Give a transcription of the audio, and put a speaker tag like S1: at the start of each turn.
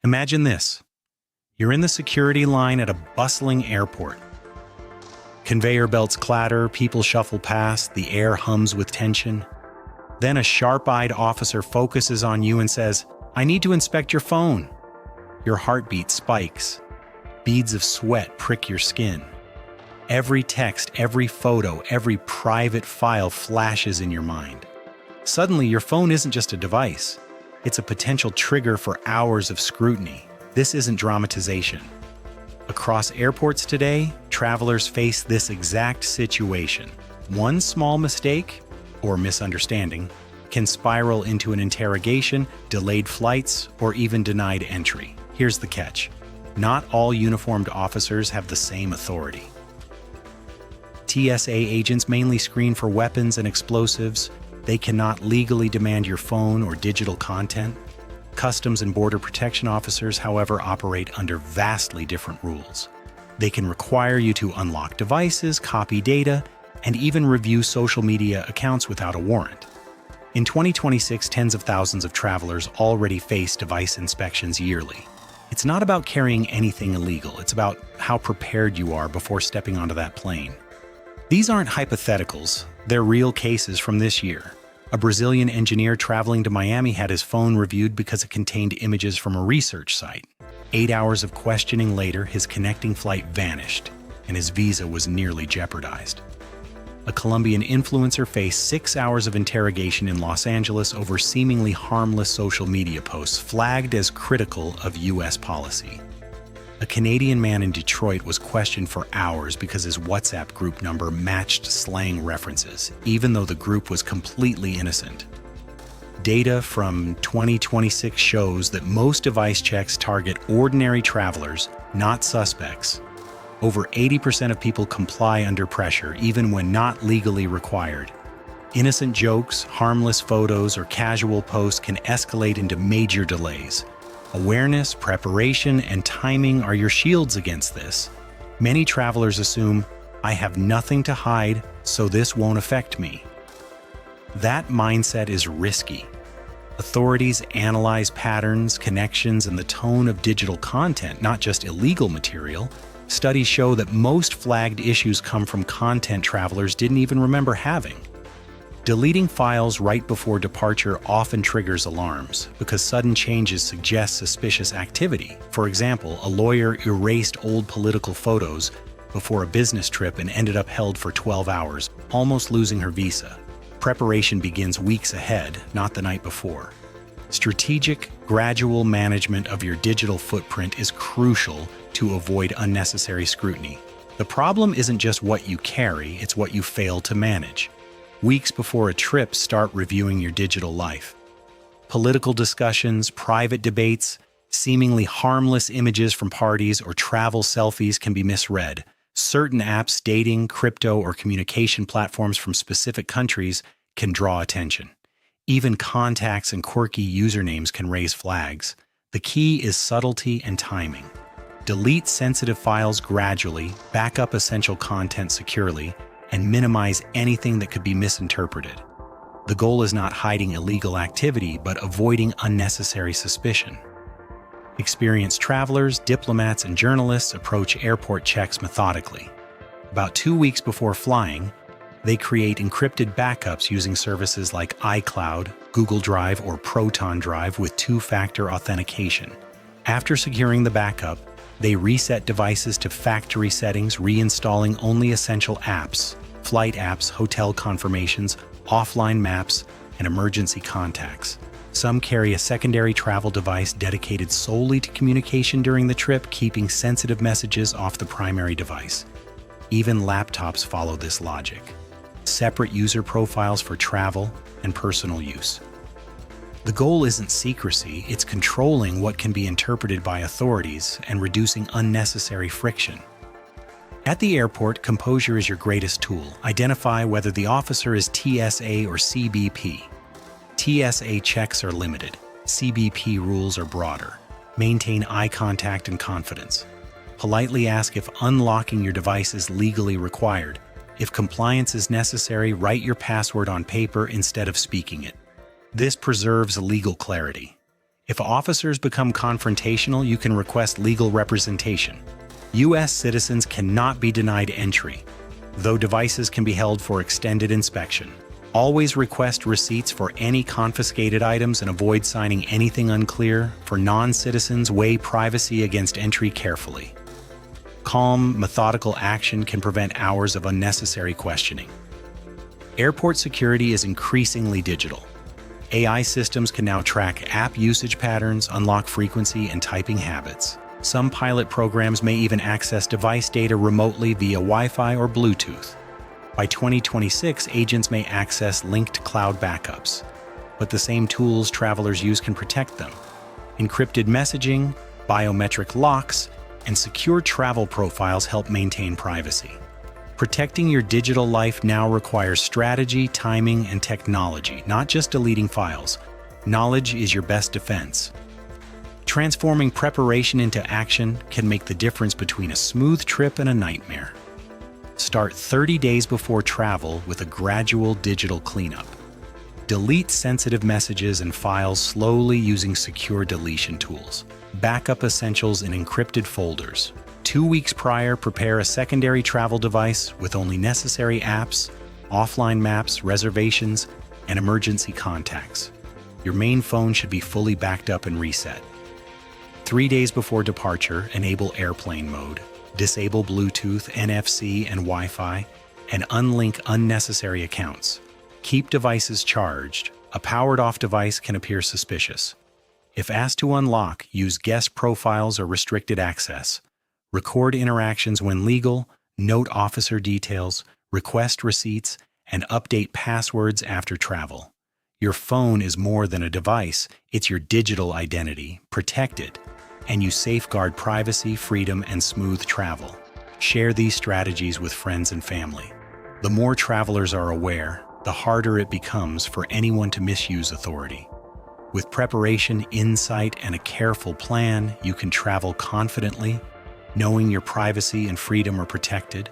S1: Imagine this. You're in the security line at a bustling airport. Conveyor belts clatter, people shuffle past, the air hums with tension. Then a sharp-eyed officer focuses on you and says, "I need to inspect your phone." Your heartbeat spikes. Beads of sweat prick your skin. Every text, every photo, every private file flashes in your mind. Suddenly, your phone isn't just a device. It's a potential trigger for hours of scrutiny. This isn't dramatization. Across airports today, travelers face this exact situation. One small mistake, or misunderstanding, can spiral into an interrogation, delayed flights, or even denied entry. Here's the catch. Not all uniformed officers have the same authority. TSA agents mainly screen for weapons and explosives. They cannot legally demand your phone or digital content. Customs and Border Protection officers, however, operate under vastly different rules. They can require you to unlock devices, copy data, and even review social media accounts without a warrant. In 2026, tens of thousands of travelers already face device inspections yearly. It's not about carrying anything illegal, it's about how prepared you are before stepping onto that plane. These aren't hypotheticals, they're real cases from this year. A Brazilian engineer traveling to Miami had his phone reviewed because it contained images from a research site. 8 hours of questioning later, his connecting flight vanished, and his visa was nearly jeopardized. A Colombian influencer faced 6 hours of interrogation in Los Angeles over seemingly harmless social media posts flagged as critical of U.S. policy. A Canadian man in Detroit was questioned for hours because his WhatsApp group number matched slang references, even though the group was completely innocent. Data from 2026 shows that most device checks target ordinary travelers, not suspects. Over 80% of people comply under pressure, even when not legally required. Innocent jokes, harmless photos, or casual posts can escalate into major delays. Awareness, preparation, and timing are your shields against this. Many travelers assume, "I have nothing to hide, so this won't affect me." That mindset is risky. Authorities analyze patterns, connections, and the tone of digital content, not just illegal material. Studies show that most flagged issues come from content travelers didn't even remember having. Deleting files right before departure often triggers alarms because sudden changes suggest suspicious activity. For example, a lawyer erased old political photos before a business trip and ended up held for 12 hours, almost losing her visa. Preparation begins weeks ahead, not the night before. Strategic, gradual management of your digital footprint is crucial to avoid unnecessary scrutiny. The problem isn't just what you carry, it's what you fail to manage. Weeks before a trip, start reviewing your digital life. Political discussions, private debates, seemingly harmless images from parties, or travel selfies can be misread. Certain apps, dating, crypto, or communication platforms from specific countries can draw attention. Even contacts and quirky usernames can raise flags. The key is subtlety and timing. Delete sensitive files gradually, back up essential content securely, and minimize anything that could be misinterpreted. The goal is not hiding illegal activity, but avoiding unnecessary suspicion. Experienced travelers, diplomats, and journalists approach airport checks methodically. About 2 weeks before flying, they create encrypted backups using services like iCloud, Google Drive, or Proton Drive with two-factor authentication. After securing the backup, they reset devices to factory settings, reinstalling only essential apps, flight apps, hotel confirmations, offline maps, and emergency contacts. Some carry a secondary travel device dedicated solely to communication during the trip, keeping sensitive messages off the primary device. Even laptops follow this logic. Separate user profiles for travel and personal use. The goal isn't secrecy, it's controlling what can be interpreted by authorities and reducing unnecessary friction. At the airport, composure is your greatest tool. Identify whether the officer is TSA or CBP. TSA checks are limited. CBP rules are broader. Maintain eye contact and confidence. Politely ask if unlocking your device is legally required. If compliance is necessary, write your password on paper instead of speaking it. This preserves legal clarity. If officers become confrontational, you can request legal representation. U.S. citizens cannot be denied entry, though devices can be held for extended inspection. Always request receipts for any confiscated items and avoid signing anything unclear. For non-citizens, weigh privacy against entry carefully. Calm, methodical action can prevent hours of unnecessary questioning. Airport security is increasingly digital. AI systems can now track app usage patterns, unlock frequency, and typing habits. Some pilot programs may even access device data remotely via Wi-Fi or Bluetooth. By 2026, agents may access linked cloud backups, but the same tools travelers use can protect them. Encrypted messaging, biometric locks, and secure travel profiles help maintain privacy. Protecting your digital life now requires strategy, timing, and technology, not just deleting files. Knowledge is your best defense. Transforming preparation into action can make the difference between a smooth trip and a nightmare. Start 30 days before travel with a gradual digital cleanup. Delete sensitive messages and files slowly using secure deletion tools. Backup essentials in encrypted folders. 2 weeks prior, prepare a secondary travel device with only necessary apps, offline maps, reservations, and emergency contacts. Your main phone should be fully backed up and reset. 3 days before departure, enable airplane mode, disable Bluetooth, NFC, and Wi-Fi, and unlink unnecessary accounts. Keep devices charged. A powered-off device can appear suspicious. If asked to unlock, use guest profiles or restricted access. Record interactions when legal, note officer details, request receipts, and update passwords after travel. Your phone is more than a device, it's your digital identity. Protect it, and you safeguard privacy, freedom, and smooth travel. Share these strategies with friends and family. The more travelers are aware, the harder it becomes for anyone to misuse authority. With preparation, insight, and a careful plan, you can travel confidently, knowing your privacy and freedom are protected.